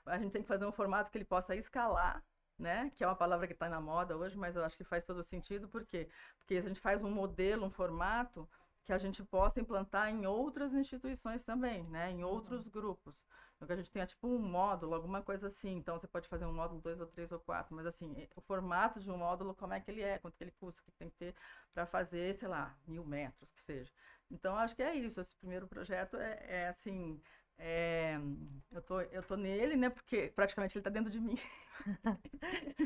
a gente tem que fazer um formato que ele possa escalar, né? Que é uma palavra que está na moda hoje, mas eu acho que faz todo sentido, por quê? Porque a gente faz um modelo, um formato que a gente possa implantar em outras instituições também, né? Em outros grupos. Então, que a gente tenha tipo um módulo, alguma coisa assim. Então, você pode fazer um módulo, dois ou três ou quatro, mas assim, o formato de um módulo, como é que ele é, quanto que ele custa, o que tem que ter para fazer, sei lá, 1.000 metros, que seja. Então, acho que é isso. Esse primeiro projeto assim, É, eu tô nele, né? Porque praticamente ele tá dentro de mim.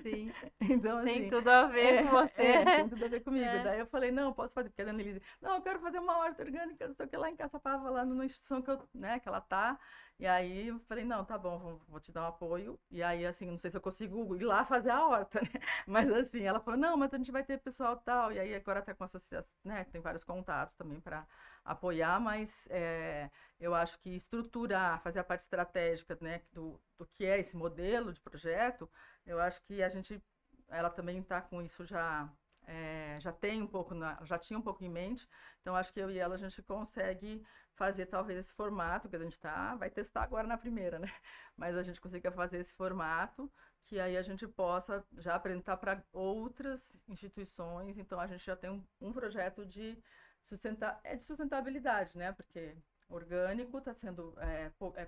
Sim, Então, tem assim, tudo a ver com você. tem tudo a ver comigo. É. Daí eu falei, não, posso fazer, porque a Annelise, não, eu quero fazer uma horta orgânica, não sei o que, lá em Caçapava, lá numa instituição que eu, né, que ela tá. E aí eu falei, não, tá bom, vou te dar um apoio. E aí, assim, não sei se eu consigo ir lá fazer a horta, né? Mas assim, ela falou, não, mas a gente vai ter pessoal tal. E aí agora tá com a associação, né? Tem vários contatos também para apoiar, mas eu acho que estruturar, fazer a parte estratégica, né, do que é esse modelo de projeto, eu acho que ela também está com isso já tem um pouco já tinha um pouco em mente, então acho que eu e ela a gente consegue fazer talvez esse formato que a gente vai testar agora na primeira, né? Mas a gente consiga fazer esse formato que aí a gente possa já apresentar para outras instituições, então a gente já tem um projeto de sustentabilidade, né? Porque orgânico está sendo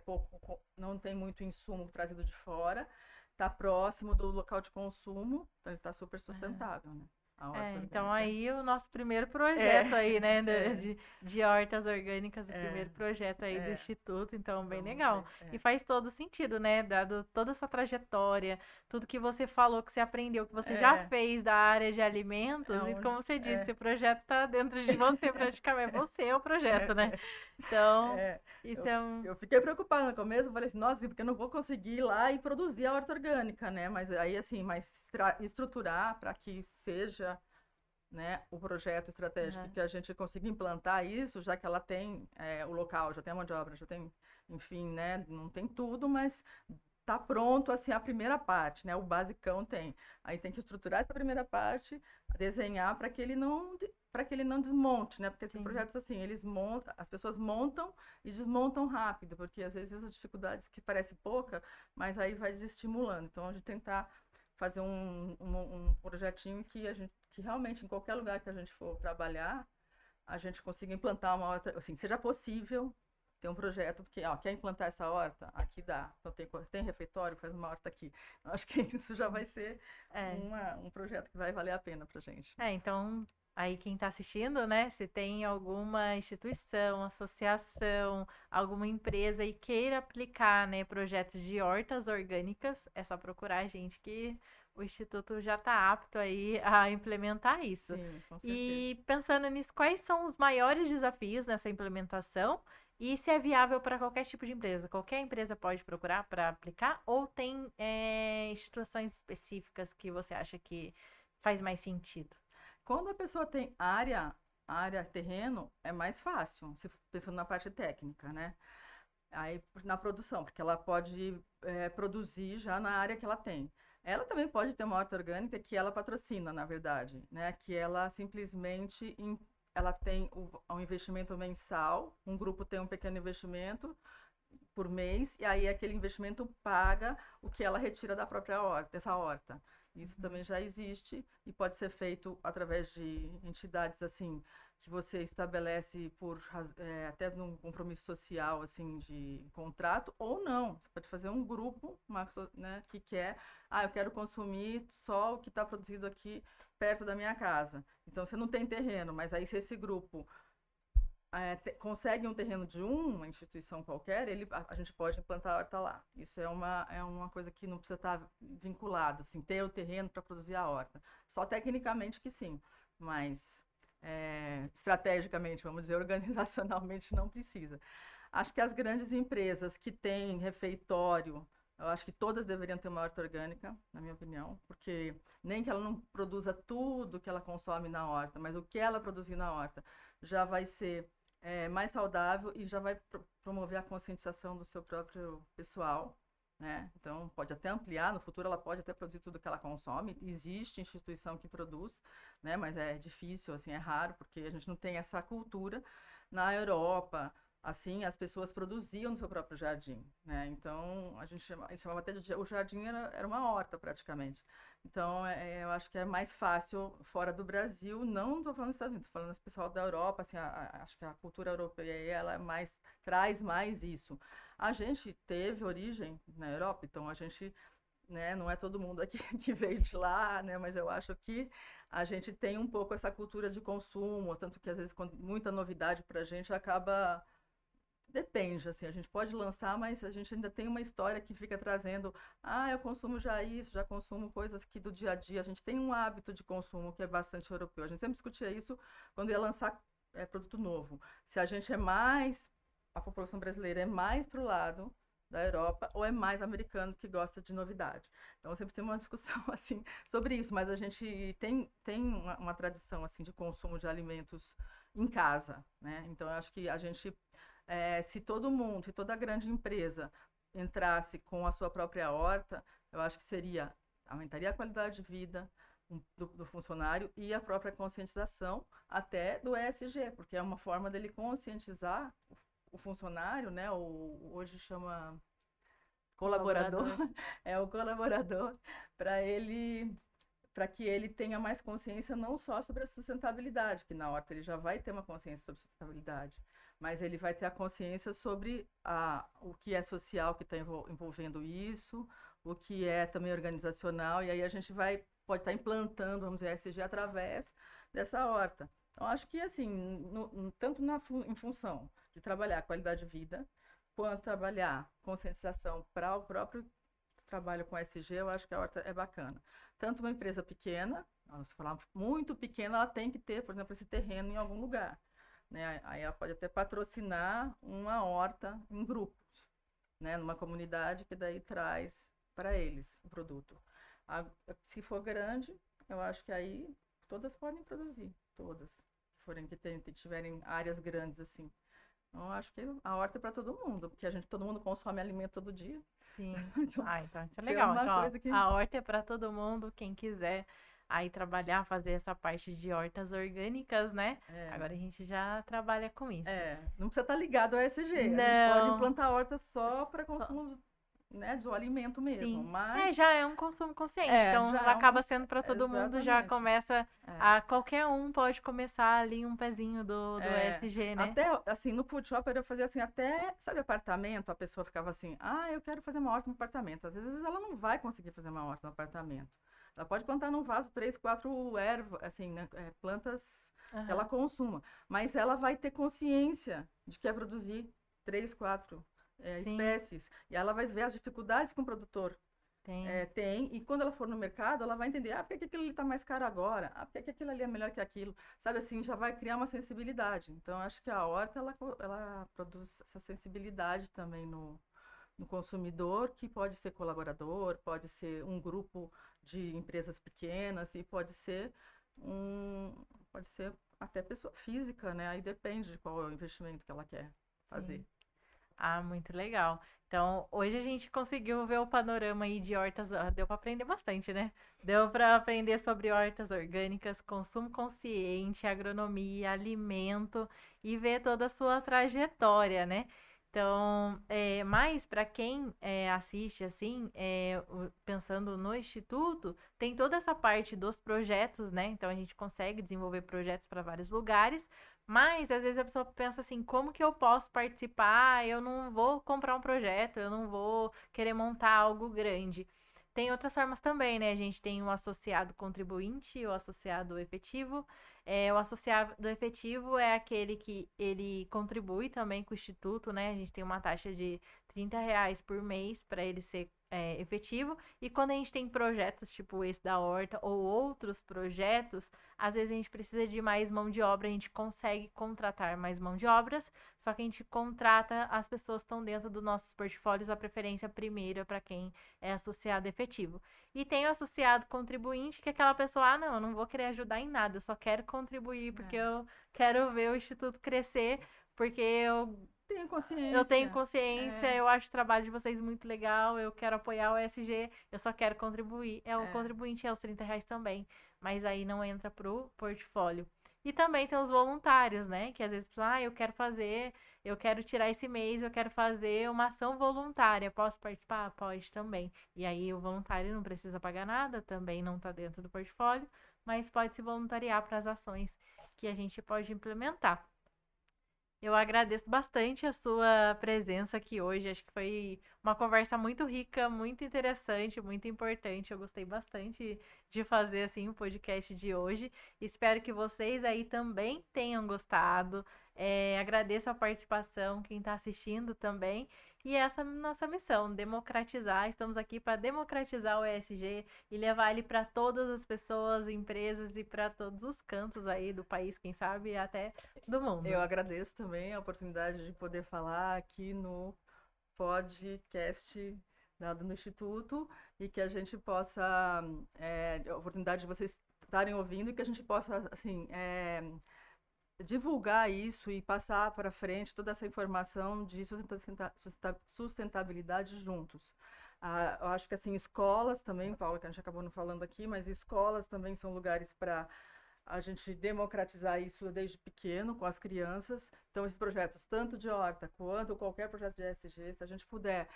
pouco, não tem muito insumo trazido de fora, está próximo do local de consumo, então ele está super sustentável, né? A horta Então orgânica. aí o nosso primeiro projeto É, aí, né, é, de hortas orgânicas, o é, primeiro projeto aí do é. Instituto, então bem Vamos legal. ver. E faz todo sentido, né, dado toda essa trajetória, tudo que você falou, que você aprendeu, que você já É, fez da área de é alimentos, e onde. como você disse, É, o projeto tá dentro de você praticamente, você é o projeto, né? Então, é. isso Eu, é um... eu fiquei preocupada no começo, eu falei assim, nossa, porque eu não vou conseguir ir lá e produzir a horta orgânica, né? Mas aí, assim, estruturar para que seja, né, o projeto estratégico Aham, que a gente consiga implantar isso, já que ela tem o local, já tem a mão de obra, já tem, enfim, né, não tem tudo, mas tá pronto assim a primeira parte, né? O basicão tem. Aí tem que estruturar essa primeira parte, desenhar para que ele não desmonte, né? Porque esses sim. projetos assim, eles montam, as pessoas montam e desmontam rápido, porque às vezes as dificuldades que parece pouca, mas aí vai desestimulando. Então a gente tentar fazer um projetinho que realmente em qualquer lugar que a gente for trabalhar, a gente consiga implantar uma horta, assim, seja possível ter um projeto, porque, ó, quer implantar essa horta? Aqui dá. Então tem refeitório, faz uma horta aqui. Eu acho que isso já vai ser É. um projeto que vai valer a pena pra gente, né? Então, aí quem está assistindo, né? Se tem alguma instituição, associação, alguma empresa e queira aplicar, né, projetos de hortas orgânicas, é só procurar a gente que o Instituto já está apto aí a implementar isso. Sim, com certeza. E pensando nisso, quais são os maiores desafios nessa implementação? E se é viável para qualquer tipo de empresa? Qualquer empresa pode procurar para aplicar? Ou tem instituições específicas que você acha que faz mais sentido? Quando a pessoa tem terreno, é mais fácil, se pensando na parte técnica, né? Aí na produção, porque ela pode produzir já na área que ela tem. Ela também pode ter uma horta orgânica que ela patrocina, na verdade, né? Que ela simplesmente ela tem um investimento mensal, um grupo tem um pequeno investimento por mês, e aí aquele investimento paga o que ela retira da própria horta, dessa horta. Isso Uhum. também já existe e pode ser feito através de entidades assim que você estabelece até num compromisso social assim de contrato ou não. Você pode fazer um grupo, né, que quer, eu quero consumir só o que está produzido aqui perto da minha casa. Então você não tem terreno, mas aí se esse grupo consegue um terreno de uma instituição qualquer, a gente pode implantar a horta lá. Isso é uma coisa que não precisa estar vinculada, assim, ter o terreno para produzir a horta. Só tecnicamente que sim, mas estrategicamente, vamos dizer, organizacionalmente não precisa. Acho que as grandes empresas que têm refeitório, eu acho que todas deveriam ter uma horta orgânica, na minha opinião, porque nem que ela não produza tudo que ela consome na horta, mas o que ela produzir na horta já vai ser mais saudável e já vai promover a conscientização do seu próprio pessoal, né? Então, pode até ampliar, no futuro ela pode até produzir tudo que ela consome. Existe instituição que produz, né? Mas é difícil, assim, é raro, porque a gente não tem essa cultura. Na Europa, assim, as pessoas produziam no seu próprio jardim, né? Então, a gente chamava até o jardim era uma horta, praticamente. Então, eu acho que é mais fácil fora do Brasil, não estou falando dos Estados Unidos, estou falando do pessoal da Europa, assim, acho que a cultura europeia, ela traz mais isso. A gente teve origem na Europa, então a gente, né, não é todo mundo aqui que veio de lá, né, mas eu acho que a gente tem um pouco essa cultura de consumo, tanto que às vezes muita novidade para a gente acaba Depende, assim, a gente pode lançar, mas a gente ainda tem uma história que fica trazendo, eu consumo já isso, já consumo coisas que do dia a dia, a gente tem um hábito de consumo que é bastante europeu. A gente sempre discutia isso quando ia lançar produto novo. Se a gente é mais, a população brasileira é mais para o lado da Europa ou é mais americano que gosta de novidade. Então sempre tem uma discussão assim sobre isso, mas a gente tem uma tradição assim de consumo de alimentos em casa, né? Então eu acho que a gente se todo mundo, se toda grande empresa entrasse com a sua própria horta, eu acho que aumentaria a qualidade de vida do funcionário e a própria conscientização até do ESG, porque é uma forma dele conscientizar o funcionário, né? Hoje chama colaborador, Colaborador. é o colaborador, para que ele tenha mais consciência não só sobre a sustentabilidade, que na horta ele já vai ter uma consciência sobre sustentabilidade, mas ele vai ter a consciência sobre o que é social que está envolvendo isso, o que é também organizacional, e aí a gente pode estar implantando, vamos dizer, ESG através dessa horta. Então, acho que, assim, tanto em função de trabalhar a qualidade de vida, quanto trabalhar conscientização para o próprio trabalho com ESG, eu acho que a horta é bacana. Tanto uma empresa pequena, se falar muito pequena, ela tem que ter, por exemplo, esse terreno em algum lugar. Né? Aí ela pode até patrocinar uma horta em grupos, né? Numa comunidade que daí traz para eles o produto. Se for grande, eu acho que aí todas podem produzir, todas, que tiverem áreas grandes assim. Então, eu acho que a horta é para todo mundo, porque todo mundo consome alimento todo dia. Sim. Então, Então isso é é legal. uma Então, ó, coisa que a horta é para todo mundo, quem quiser aí trabalhar, fazer essa parte de hortas orgânicas, né? é, Agora a gente já trabalha com isso. não precisa estar ligado ao ESG. A gente pode Não. implantar hortas só para Só- consumo, né, do alimento mesmo, Sim. mas Já é um consumo consciente, então já é acaba sendo para todo mundo, já exatamente. começa É. a qualquer um pode começar ali um pezinho do ESG, né? Até assim, no food shop eu fazia assim, até, sabe, apartamento, a pessoa ficava assim, eu quero fazer uma horta no apartamento. Às vezes ela não vai conseguir fazer uma horta no apartamento. Ela pode plantar num vaso 3, 4 ervas, assim, né, plantas que ela Aham. consuma, mas ela vai ter consciência de que é produzir 3, 4 Sim, espécies, e ela vai ver as dificuldades que um produtor tem. tem, e quando ela for no mercado, ela vai entender, por que aquilo ali está mais caro agora? Por que aquilo ali é melhor que aquilo? Sabe assim, já vai criar uma sensibilidade. Então, acho que a horta, ela produz essa sensibilidade também no consumidor, que pode ser colaborador, pode ser um grupo de empresas pequenas, e um, pode ser até pessoa física, né? Aí depende de qual é o investimento que ela quer fazer. Sim. Muito legal. Então, hoje a gente conseguiu ver o panorama aí de hortas, deu para aprender bastante, né? Deu para aprender sobre hortas orgânicas, consumo consciente, agronomia, alimento e ver toda a sua trajetória, né? Então, mas para quem assiste assim, pensando no instituto, tem toda essa parte dos projetos, né? Então a gente consegue desenvolver projetos para vários lugares. Mas às vezes a pessoa pensa assim, como que eu posso participar? Eu não vou comprar um projeto, eu não vou querer montar algo grande. Tem outras formas também, né? A gente tem o associado contribuinte, o associado efetivo. O associado efetivo é aquele que ele contribui também com o instituto, né? A gente tem uma taxa de R$ 30 por mês para ele ser efetivo. E quando a gente tem projetos tipo esse da Horta ou outros projetos, às vezes a gente precisa de mais mão de obra, a gente consegue contratar mais mão de obras, só que a gente contrata as pessoas que estão dentro dos nossos portfólios, a preferência primeiro é para quem é associado efetivo. E tem o associado contribuinte, que é aquela pessoa, não, eu não vou querer ajudar em nada, eu só quero contribuir porque É. eu quero ver o instituto crescer, porque Tenho eu tenho consciência. consciência, É, eu acho o trabalho de vocês muito legal, eu quero apoiar o ESG, eu só quero contribuir. O é. contribuinte é os R$ 30 também, mas aí não entra pro portfólio. E também tem os voluntários, né? Que às vezes, eu quero tirar esse mês, eu quero fazer uma ação voluntária. Posso participar? Pode também. E aí o voluntário não precisa pagar nada, também não está dentro do portfólio, mas pode se voluntariar para as ações que a gente pode implementar. Eu agradeço bastante a sua presença aqui hoje. Acho que foi uma conversa muito rica, muito interessante, muito importante. Eu gostei bastante de fazer assim o podcast de hoje. Espero que vocês aí também tenham gostado. Agradeço a participação, quem está assistindo também. E essa é a nossa missão, democratizar. Estamos aqui para democratizar o ESG e levar ele para todas as pessoas, empresas e para todos os cantos aí do país, quem sabe até do mundo. Eu agradeço também a oportunidade de poder falar aqui no podcast dado no Instituto e que a gente possa, a oportunidade de vocês estarem ouvindo e que a gente possa, assim, divulgar isso e passar para frente toda essa informação de sustentabilidade juntos. Eu acho que assim, escolas também, Paula, que a gente acabou não falando aqui, mas escolas também são lugares para a gente democratizar isso desde pequeno com as crianças. Então, esses projetos, tanto de horta quanto qualquer projeto de ESG, se a gente puder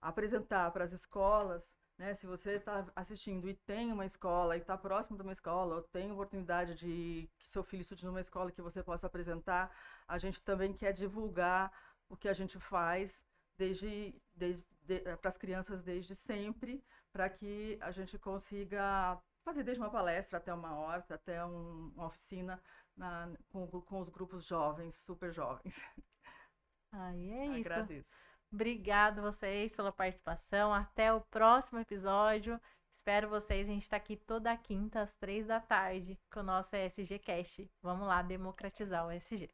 apresentar para as escolas, né, se você está assistindo e tem uma escola e está próximo de uma escola, ou tem oportunidade de que seu filho estude numa escola que você possa apresentar, a gente também quer divulgar o que a gente faz para as crianças desde sempre, para que a gente consiga fazer desde uma palestra até uma horta, até uma oficina com os grupos jovens, super jovens. Aí é isso. Agradeço. Obrigado vocês pela participação. Até o próximo episódio. Espero vocês. A gente está aqui toda quinta às 3 da tarde com o nosso ESG Cast. Vamos lá democratizar o ESG.